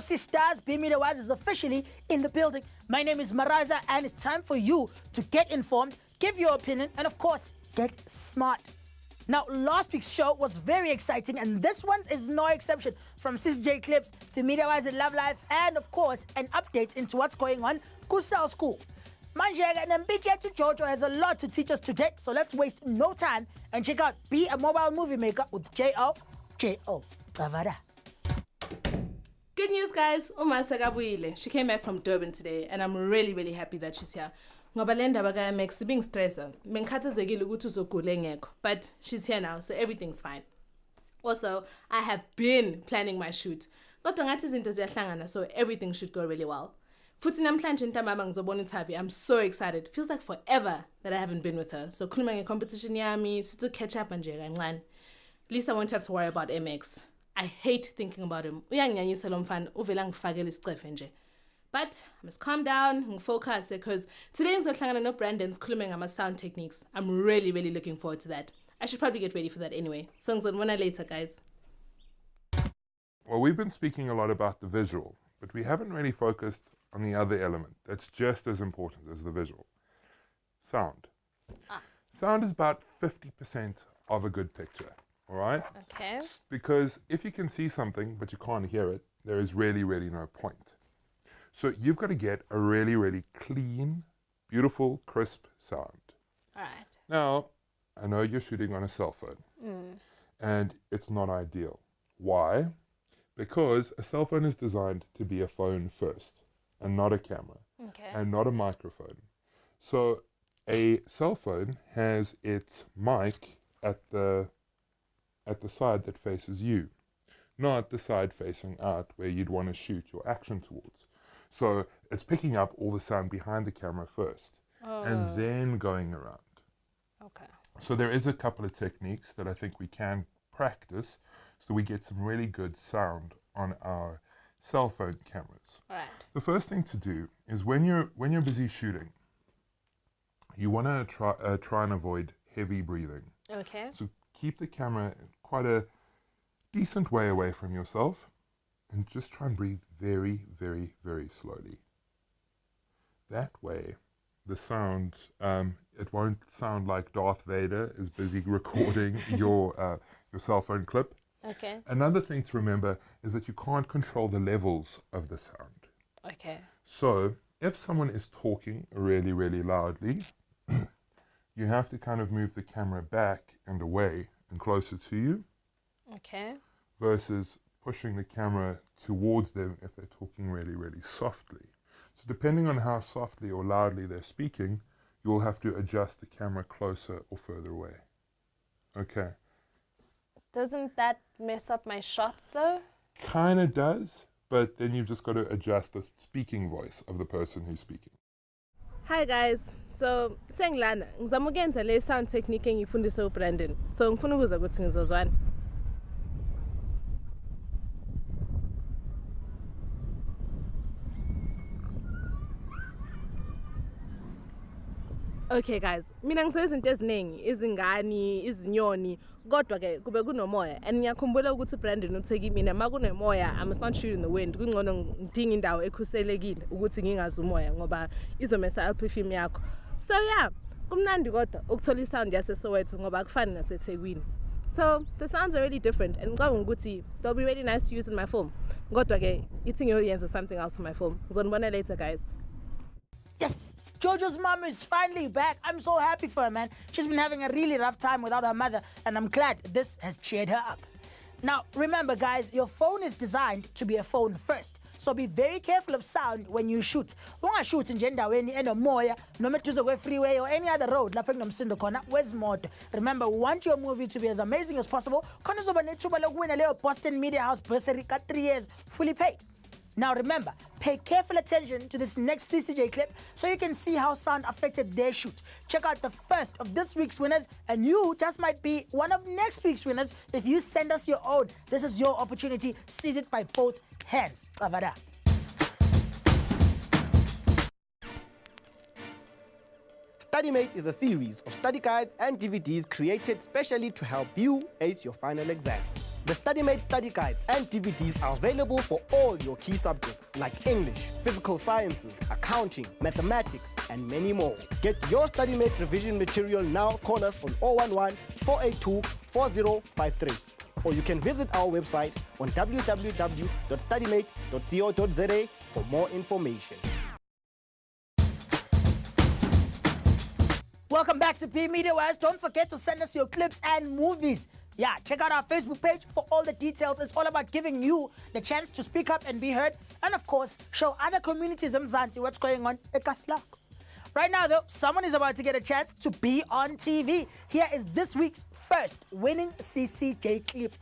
sisters, Be Media Wise is officially in the building. My name is Maraza, and it's time for you to get informed, give your opinion, and of course, get smart. Now, last week's show was very exciting, and this one is no exception. From Sis J Clips to Media Wise and Love Life, and of course, an update into what's going on Kusel School. Manjega and to Jojo has a lot to teach us today, so let's waste no time and check out Be a Mobile Movie Maker with J.O. Tavara. Good news, guys. Uma Sagabuile. She came back from Durban today, and I'm really happy that she's here. Ngoba le ndaba ka-MX being stressor. Mengikhathazekile ukuthi uzogula engekho, but she's here now, so everything's fine. Also, I have been planning my shoot. Kodwa ngathi izinto ziyahlangana, so everything should go really well. Futhi namhlanje ntambama ngizobona uThabi. I'm so excited. Feels like forever that I haven't been with her. So khuluma nge-competition yami, to catch up nje kancane. At least I won't have to worry about MX. I hate thinking about him. Uyangnyanyisa lo mfana, uvela ngifakela isicefe nje. But I must calm down and focus because today ngizohlangana no Brandon sikhulume ngama sound techniques. I'm really looking forward to that. I should probably get ready for that anyway. So ngizobona later, guys. Well, we've been speaking a lot about the visual, but we haven't really focused on the other element that's just as important as the visual. Sound. Sound is about 50% of a good picture. All right? Okay. Because if you can see something but you can't hear it, there is really no point. So you've got to get a really clean, beautiful, crisp sound. All right. Now, I know you're shooting on a cell phone, and it's not ideal. Why? Because a cell phone is designed to be a phone first, and not a camera, and not a microphone. So a cell phone has its mic at the side that faces you, not the side facing out where you'd want to shoot your action towards. So it's picking up all the sound behind the camera first, and then going around. Okay. So there is a couple of techniques that I think we can practice so we get some really good sound on our cell phone cameras. All right. The first thing to do is when you're busy shooting, you want to try and avoid heavy breathing. Okay. So keep the camera quite a decent way away from yourself and just try and breathe very slowly. That way, the sound, it won't sound like Darth Vader is busy recording your cell phone clip. Okay. Another thing to remember is that you can't control the levels of the sound. Okay. So if someone is talking really loudly, you have to kind of move the camera back and away and closer to you. Okay. Versus pushing the camera towards them if they're talking really softly. So depending on how softly or loudly they're speaking, you'll have to adjust the camera closer or further away. Okay. Doesn't that mess up my shots though? Kind of does, but then you've just got to adjust the speaking voice of the person who's speaking. Hi guys. So, sengilana, ngizama ukuyenza le sound technique engifundise uBrandon. So ngifuna ukuzwa ukuthi ngizozwana. Okay guys, mina ngisezinto eziningi, izingani, izinyoni, kodwa ke kube kunomoya. And ngiyakhumbula ukuthi uBrandon utheki mina makunemoya, I must not shoot in the wind. Kungcono ngidinga indawo ekhuselekile ukuthi ngingazi umoya ngoba izomesa alperfume yakho. So yeah, kumnandi kodwa ukuthola isound yase Soweto ngoba akufani naseThekwini. So the sounds are really different and ngicabanga ukuthi they'll be really nice to use in my film. Kodwa ke ithi ngiyoyenza something else for my film. Ngizonibona later guys. Yes! Jojo's mom is finally back. I'm so happy for her, man. She's been having a really rough time without her mother, and I'm glad this has cheered her up. Now, remember, guys, your phone is designed to be a phone first. So be very careful of sound when you shoot. Unga shoot in endaweni enomoya, noma eduze kwe-freeway or any other road lapho kunomsindo khona wezimoto. Remember, we want your movie to be as amazing as possible. Khona uzoba nethuba lokuwina leyo Boston Media House bursary ka 3 years fully paid. Now remember, pay careful attention to this next CCJ clip so you can see how sound affected their shoot. Check out the first of this week's winners, and you just might be one of next week's winners if you send us your own. This is your opportunity. Seize it by both hands. Avada. StudyMate is a series of study guides and DVDs created specially to help you ace your final exams. The StudyMate study guides and DVDs are available for all your key subjects like English, physical sciences, accounting, mathematics, and many more. Get your StudyMate revision material now. Call us on 011-482-4053. Or you can visit our website on www.studymate.co.za for more information. Welcome back to P Media Wise. Don't forget to send us your clips and movies. Yeah, check out our Facebook page for all the details. It's all about giving you the chance to speak up and be heard. And of course, show other communities in Mzansi what's going on at Kaslak. Right now, though, someone is about to get a chance to be on TV. Here is this week's first winning CCJ clip.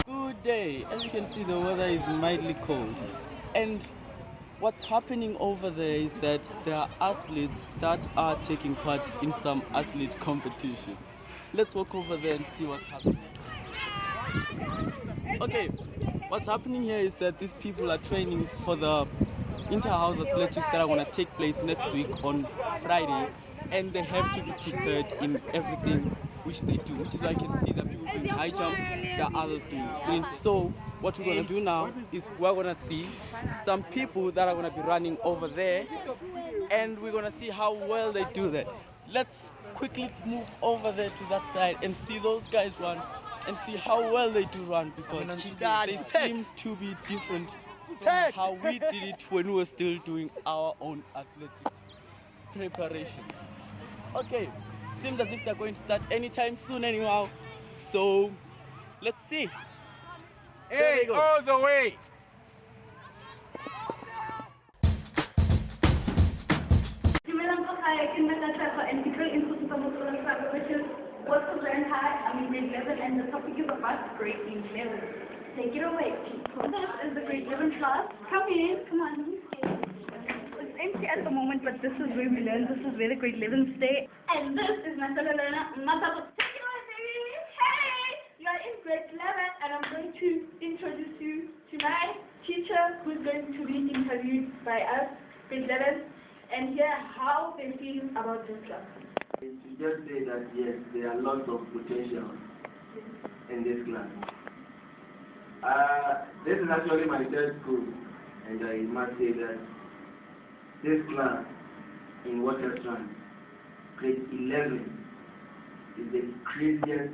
Good day. As you can see, the weather is mildly cold. And what's happening over there is that there are athletes that are taking part in some athlete competition. Let's walk over there and see what's happening. Okay, what's happening here is that these people are training for the inter-house athletics that are going to take place next week on Friday, and they have to be prepared in everything which they do, which is why I can see that people doing high jump, there are others doing sprint. So what we're going to do now is we're going to see some people that are going to be running over there, and we're going to see how well they do that. Let's quickly move over there to that side and see those guys run and see how well they do run, because they seem to be different from how we did it when we were still doing our own athletic preparation. Okay, seems as if they're going to start anytime soon anyhow, so let's see. Hey, all the way! What's the learn high? I'm in grade 11 and the topic is about grade 11. Take it away, people. This is the grade 11 class. Come in, come on, let me see. It's empty at the moment, but this is where we learn. This is where the grade 11 stay. And this is my fellow learner, Matabo. Take it away, baby! Hey! You are in grade 11 and I'm going to introduce you to my teacher who's going to be interviewed by us, grade 11, and hear how they feel about this class. To just say that yes, there are lots of potential in this class. This is actually my third school, and I must say that this class in Waterstrand, grade 11, is the craziest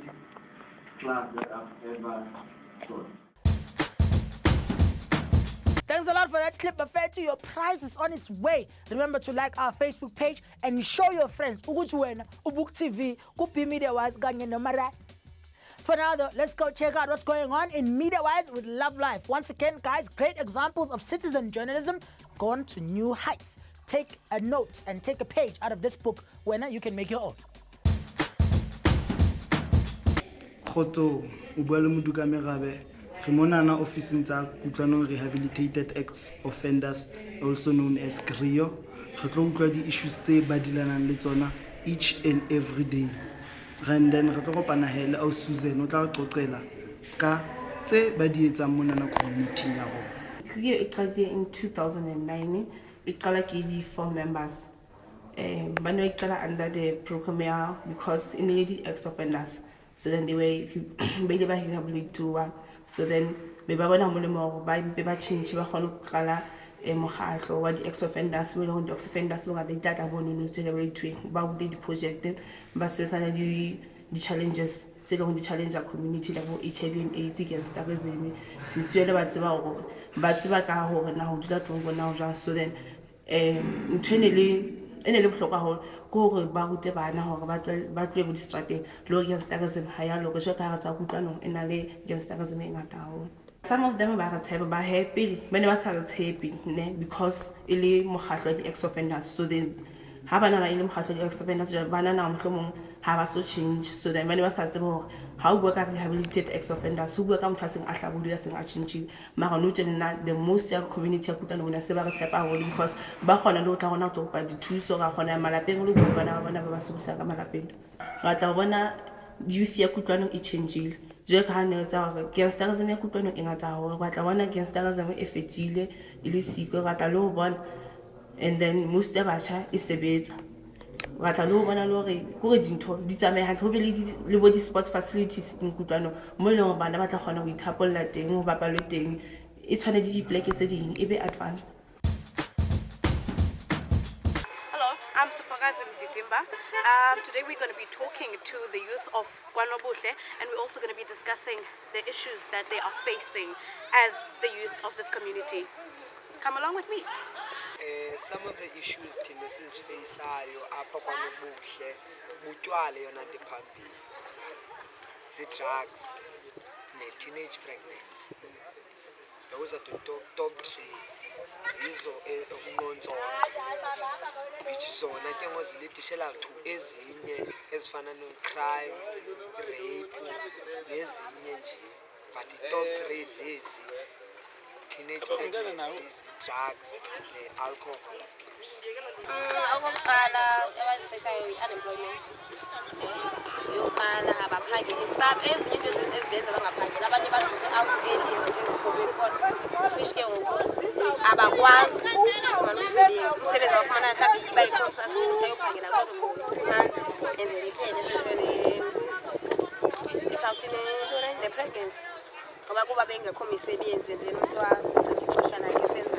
class that I've ever taught. Thanks a lot for that clip. Affair to your prize is on its way. Remember to like our Facebook page and show your friends ukuthi wena uBook TV ku P Media Wise kanye noMaras. For now though, let's go check out what's going on in Media Wise with Love Life. Once again, guys, great examples of citizen journalism gone to new heights. Take a note and take a page out of this book when you can make your own. Khoto o bua le Moduka Merabe. Re monana officing tsa kutlwanong Rehabilitated Ex-Offenders, also known as GRIO. Re tlo utlwa di issues tse ba dilanang le tsona each and every day. And then re tlo kopana hele au Susan o tla qoqela ka tse ba di etsang monana community ya rona. GRIO e qadile in 2009. It qala ke di 4 members. Bano e qala under the program because in the ex-offenders. So then they were rehabilitated to so then be ba bona molemo ba ba change ba khona ukqala mogahlo wa di ex-offenders we long ex-offenders ba di data bono no celebrate ba bu di project ba sesana di challenges tse long di challenge community la bo HIV and AIDS against terrorism se suele ba tseba go ba tseba ka hore na ho dula tongo na ho so then internally ene le bohlokwa ho gore ba rute bana hore ba tle bo distrate lo against terrorism ha ya lo go ka ga tsa kutlwanong ena le against terrorism e ngata ho. Some of them ba tshepa ba happy bene ba sa tshepi ne because ile mogahlo di ex-offenders so then ha bana la ile mogahlo di ex-offenders bana na mohlomong ha ba so change so then bene ba sa tseba hore ha o bua ka rehabilitated ex-offenders ho bua ka motho a seng a hlabodu ya seng a change mara no tena the most ya community ya kutlwanong na se ba tshepa ho because ba khona le o tla gona go pa dithuso ga khona malapeng le go bana ba ba sobusa ka malapeng ga tla bona youth ya kutlwanong e changeile je ka ne tsa gore against terrorism ya kutlwanong e ngata ho ga tla bona against terrorism e fetile ile siko ga tla lo bona and then most ya bacha e sebetsa ra tla lo bona lo re go re dintho di tsamaye hantle ho be le bo di-sports facilities in kutlwano mo e leng gore bana ba tla kgona go ithapolola teng go bapalwe teng e tshwane le dipoleke tse ding e be advanced. Hello, I'm Sipakazi Mdidimba. Today we're going to be talking to the youth of KwaNobuhle, and we're also going to be discussing the issues that they are facing as the youth of this community. Come along with me. Some of the issues thina sizifaceayo apha KwaNobuhle butywala yona nto phambili, zii-drugs ne-teenage pregnancy. Those are the top three zizo ukunqontsonqa, which zona ke ngozilidishela to ezinye ezifana no-crime, rape nezinye nje, but the-top three zezi: teenage pregnancies, drugs ne-alcohol abuse. Okokuqala abazifaceayo i-unemployment. Yokuqala abaphangeli ezinye into ezibenza bangaphangeli, abanye ba-out early esikolweni kodwa fish ke ngoku abakwazi ukufumana umsebenzi abafumana mhlawumbi iba yi-contract yokuphangela kodwa for 3 months and then iphele sentweni ithawuthini ne-pregnancy ngoba kuba bengekho misebenzi and then umntu achitha ixesha lakhe esenza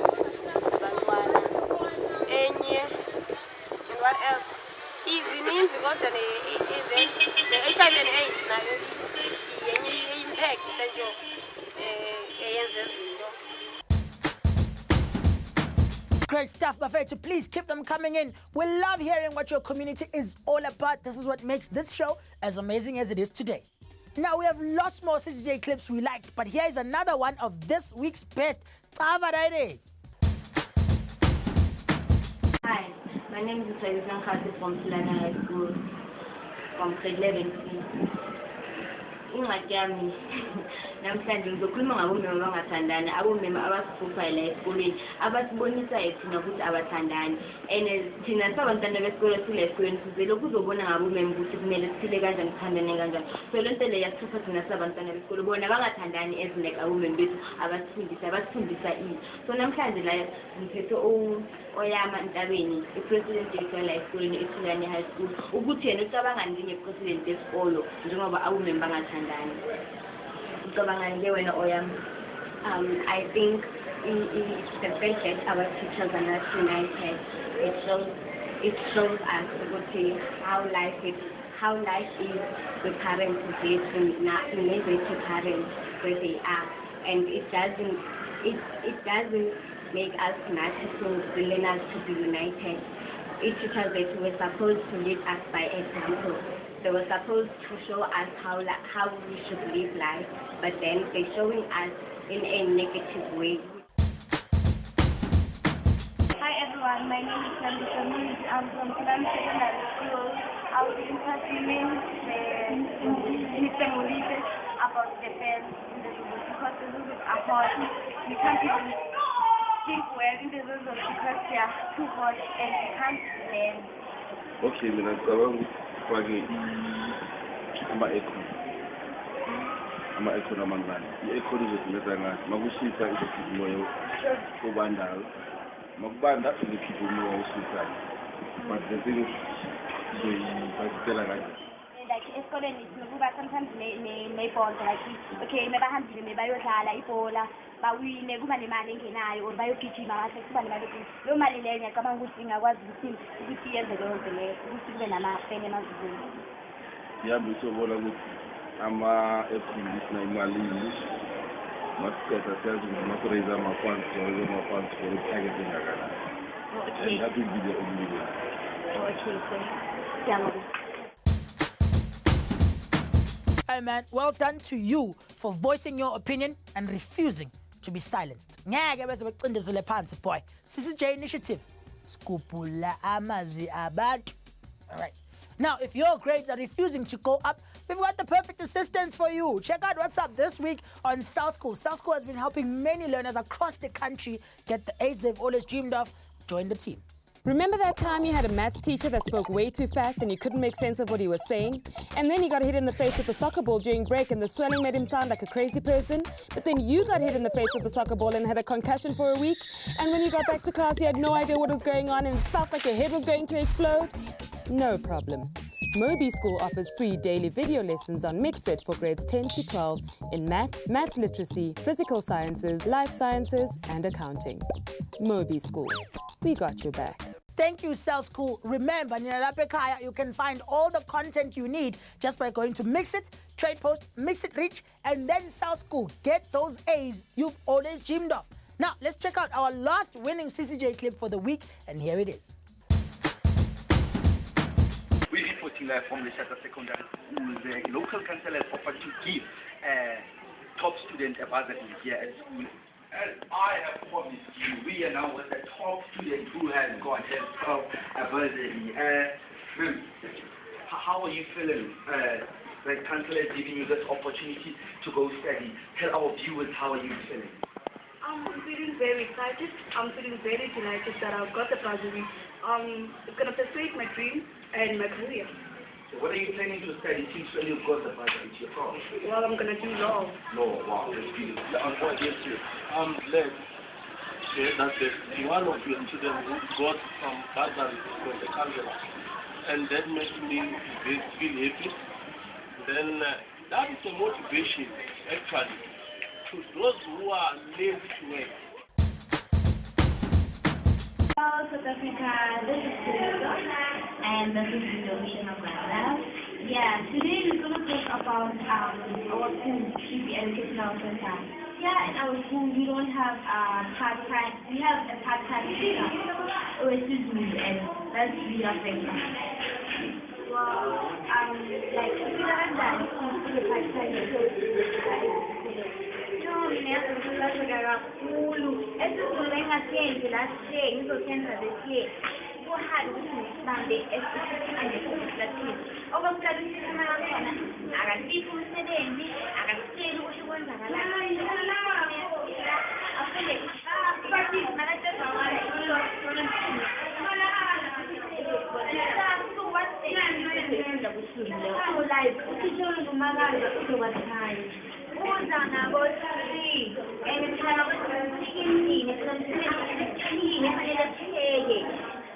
abantwana. Enye and what else? Izininzi kodwa ne-HIV and AIDS nayo yenye i-impact sentsho eyenza ezinto. Great stuff, Bafethu. Please keep them coming in. We love hearing what your community is all about. This is what makes this show as amazing as it is today. Now, we have lots more CCJ clips we liked, but here is another one of this week's best. Hi, my name is Trizan Khasi from Silana High School, from grade 11C. Ingxaki yami namhlanje ngizokhuluma ngabomema abangathandani, abomema abasiphuphayo la esikolweni abasibonisayo thina ukuthi abathandani, and thina sabantwana besikole sile esikolweni sizele ukuzobona ngabomema ukuthi kumele siphile kanjani, sithandane kanjani. So le nto le yasipha thina sabantwana besikole bona bangathandani as like abomema bethu abasifundisa so namhlanje la ngiphethe oyama Ntabeni, i-president yethu la esikolweni eSilane High School, ukuthi yena ucabanga njenge-president yesikolo njengoba abomema bangathandani. I think it's the fact that our teachers are not united. It shows us how life is with parents to parents where they are, and it doesn't make us not to learn us to be united. Each teacher that were supposed to lead us by example. They were supposed to show us how we should live life, but then they're showing us in a negative way. Hi everyone, my name is Sandy Samuel. I'm from Silane Secondary School. I'll be interviewing Mr. Molise about the band in the Zulu because the Zulus are hot. We can't even think well in the Zulus because they are too hot and we can't bend. Okay, fake ama-aircon amancane. I-aircon izosebenza ngathi makushisa izokhipha umoya obandayo, makubanda izokhipha umoya oshisayo, but the thing is izoyibhasisela kahle. Like esikoleni sinokuba sometimes ne-bond like okay mebahambile mebayodlala ibhola bawine kuba nemali engenayo or bayogijima kahle kuba nemali engenayo. Leyo mali leyo ngiyacabanga ukuthi ingakwazi ukuthi yenze leyo nto leyo ukuthi kube namafeni emazulwini. Ngiyabe sobona ukuthi ama-airconditiona imalini masiqeda siyazi ukuthi masiraise ama-funds for i-target engakanani, and that will be the only way. Okay, so siyabonga. Hey man, well done to you for voicing your opinion and refusing to be silenced. Ngeke beze becindezele phansi boy. CCJ Initiative. Skupula amazi abantu. All right. Now, if your grades are refusing to go up, we've got the perfect assistance for you. Check out what's up this week on South School. South School has been helping many learners across the country get the A's they've always dreamed of. Join the team. Remember that time you had a maths teacher that spoke way too fast and you couldn't make sense of what he was saying? And then he got hit in the face with a soccer ball during break and the swelling made him sound like a crazy person? But then you got hit in the face with a soccer ball and had a concussion for a week? And when you got back to class, you had no idea what was going on and it felt like your head was going to explode? No problem. Moby School offers free daily video lessons on Mixit for grades 10 to 12 in maths, maths literacy, physical sciences, life sciences, and accounting. Moby School. We got your back. Thank you, Cell School. Remember, Nilalape Kaya, you can find all the content you need just by going to Mixit, Trade Post, Mixit Reach, and then Cell School. Get those A's you've always dreamed of. Now, let's check out our last winning CCJ clip for the week, and here it is. We're reporting live from the Shatta Secondary School. The local council has offered to give top student a bursary here at school. As I have promised you, we are now with the top student who has got himself a bursary. How are you feeling? The council is giving you this opportunity to go study. Tell our viewers, how are you feeling? I'm feeling very excited. I'm feeling very delighted that I've got the bursary. It's going to persuade my dreams and my career. So what are you planning to study since when you've got the bursary to your proud? Well, I'm going to do law. Law, wow, that's beautiful. I'm glad that one of your students got some bursary from the council, and that makes me feel happy. Then that is a motivation, actually, to those who are lazy to work. Hello, South Africa. This is Teresa, and this is the Ocean of Lab. Yeah, today we're going to talk about our school, Shipi Educational Center. Yeah, in our school we don't have part-time. We have a part-time teacher, which is me, and that's Rita Fenton. Well, like if you haven't done the part-time, ngiyazulazeka kakhulu esizule engasenzi last year ngizosenza this year kuhali ukuthi ngisibambe esikuhlathini okokuqala isisima lakhona akasiphi umsebenzi akasitsheli ukuthi kwenzakalani afunde practice nakacezawala live ukishona ngumakazi uzobathaya uzana bosi engikhona kusikini kusikini fanele kupheke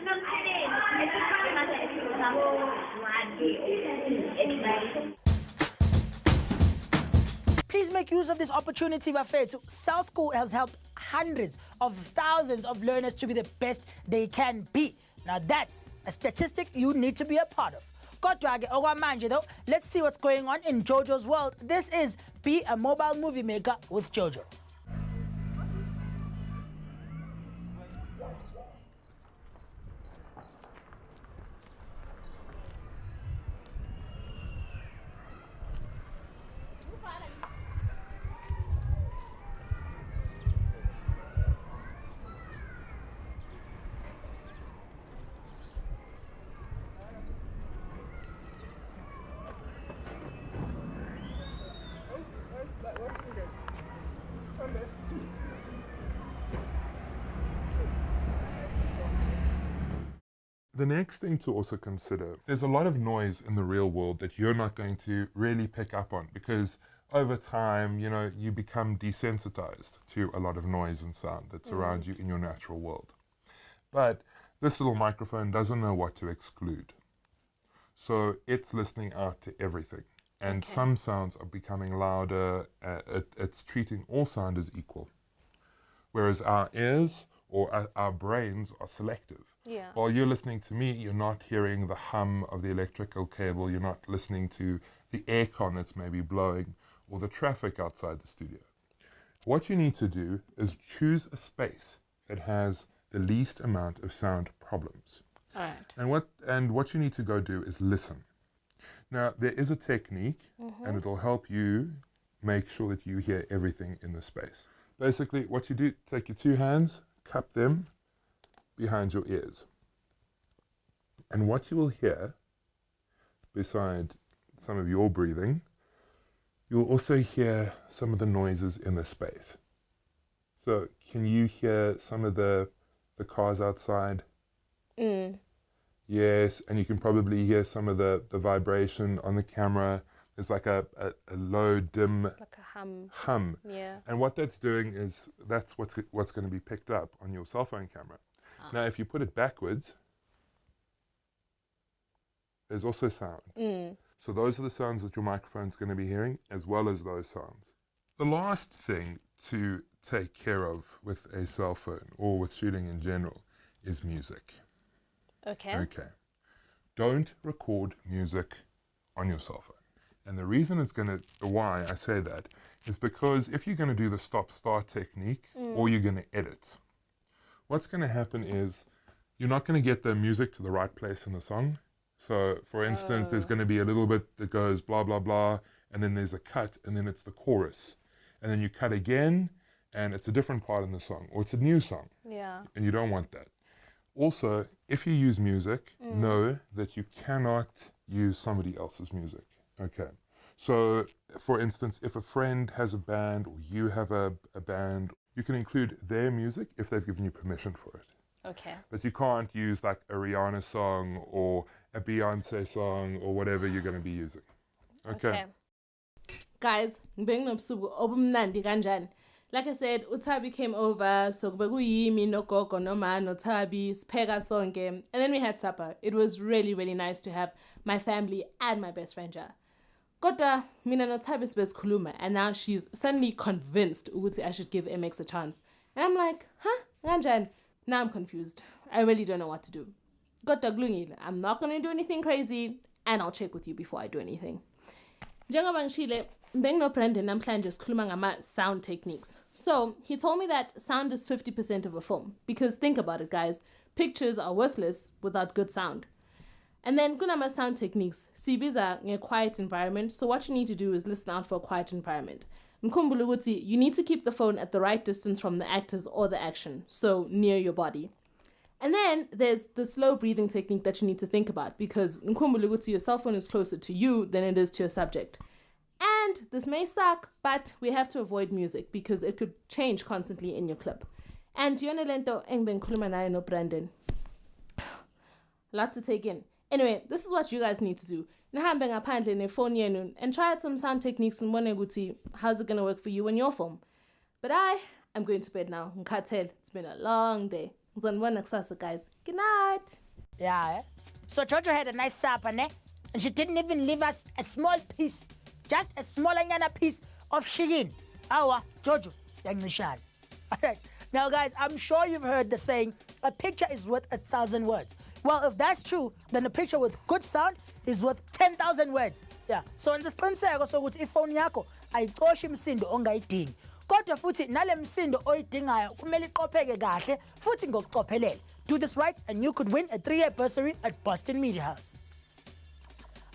nomsebenzi esifana nazo esizabo anybody. Please make use of this opportunity, Bafethu. Cell School has helped hundreds of thousands of learners to be the best they can be. Now that's a statistic you need to be a part of. Kodwa-ke okwamanje though, let's see what's going on in JoJo's world. This is Be a Mobile Movie Maker with JoJo. The next thing to also consider, there's a lot of noise in the real world that you're not going to really pick up on because over time, you know, you become desensitized to a lot of noise and sound that's around you in your natural world. But this little microphone doesn't know what to exclude. So it's listening out to everything. And some sounds are becoming louder. It's treating all sound as equal. Whereas our ears or our brains are selective. Yeah. While you're listening to me, you're not hearing the hum of the electrical cable, you're not listening to the aircon that's maybe blowing or the traffic outside the studio. What you need to do is choose a space that has the least amount of sound problems. All right. And what you need to go do is listen. Now, there is a technique, and it'll help you make sure that you hear everything in the space. Basically, what you do, take your two hands, cup them behind your ears. And what you will hear, beside some of your breathing, you'll also hear some of the noises in the space. So can you hear some of the cars outside? Yes, and you can probably hear some of the vibration on the camera. There's like a low, dim Like a hum. Yeah. And what that's doing is that's what's going to be picked up on your cell phone camera. Now, if you put it backwards, there's also sound. So those are the sounds that your microphone's going to be hearing, as well as those sounds. The last thing to take care of with a cell phone, or with shooting in general, is music. Okay. Okay. Don't record music on your cell phone. And the reason why I say that is because if you're going to do the stop-start technique, or you're going to edit, what's going to happen is you're not going to get the music to the right place in the song. So, for instance, there's going to be a little bit that goes blah, blah, blah, and then there's a cut, and then it's the chorus. And then you cut again, and it's a different part in the song, or it's a new song. Yeah. And you don't want that. Also, if you use music, know that you cannot use somebody else's music. Okay. So, for instance, if a friend has a band, or you have a band, you can include their music if they've given you permission for it. Okay. But you can't use like a Rihanna song or a Beyonce song or whatever you're going to be using. Okay. Guys, ngibenginobusuku obumnandi kanjani. Like I said, uThabi came over, so bekuyimi nogogo noma noThabi sipheka sonke, and then we had supper. It was really, really nice to have my family and my best friend. Kodwa mina noThabi sibesikhuluma, and now she's suddenly convinced ukuthi I should give MX a chance. And I'm like, huh? Kanjani? Now I'm confused. I really don't know what to do. Kodwa kulungile. I'm not going to do anything crazy, and I'll check with you before I do anything. Njengoba ngishile, benginoBrandon namhlanje sikhuluma ngama sound techniques. So, he told me that sound is 50% of a film. Because think about it, guys. Pictures are worthless without good sound. And then kunama sound techniques. Sibiza in a quiet environment. So what you need to do is listen out for a quiet environment. Mkhumbule ukuthi you need to keep the phone at the right distance from the actors or the action. So near your body. And then there's the slow breathing technique that you need to think about. Because mkhumbule ukuthi your cell phone is closer to you than it is to your subject. And this may suck, but we have to avoid music because it could change constantly in your clip. And yona lento engibengikhuluma naye noBrandon. Lot to take in. Anyway, this is what you guys need to do. Nihambe ngaphandle nefoni yenu and try out some sound techniques and mbone ukuthi how's it going to work for you in your film. But I'm going to bed now. Ngikhathele. It's been a long day. Ngizonibona kusasa, guys. Good night. Yeah. So Jojo had a nice supper, ne? And she didn't even leave us a small piece. Just a small piece of chicken. Awa, Jojo. Alright. Now, guys, I'm sure you've heard the saying, a picture is worth 1,000 words. Well, if that's true, then a picture with good sound is worth 10,000 words. Yeah. So ngisiciniseko sokuthi ifoni yakho ayicoshi imsindo ongayidingi. Kodwa futhi nale msindo oyidingayo kumele iqopheke kahle futhi ngokucophelela. Do this right and you could win a 3-year bursary at Boston Media House.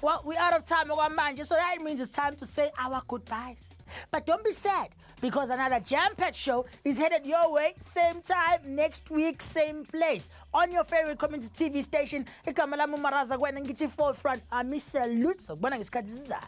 Well, we're out of time, so that means it's time to say our goodbyes. But don't be sad, because another jam-packed show is headed your way, same time, next week, same place, on your favorite community TV station. Igama lami uMaraza Gwena ngithi forefront. Ami salute, so kubona ngesikhathi sizayo.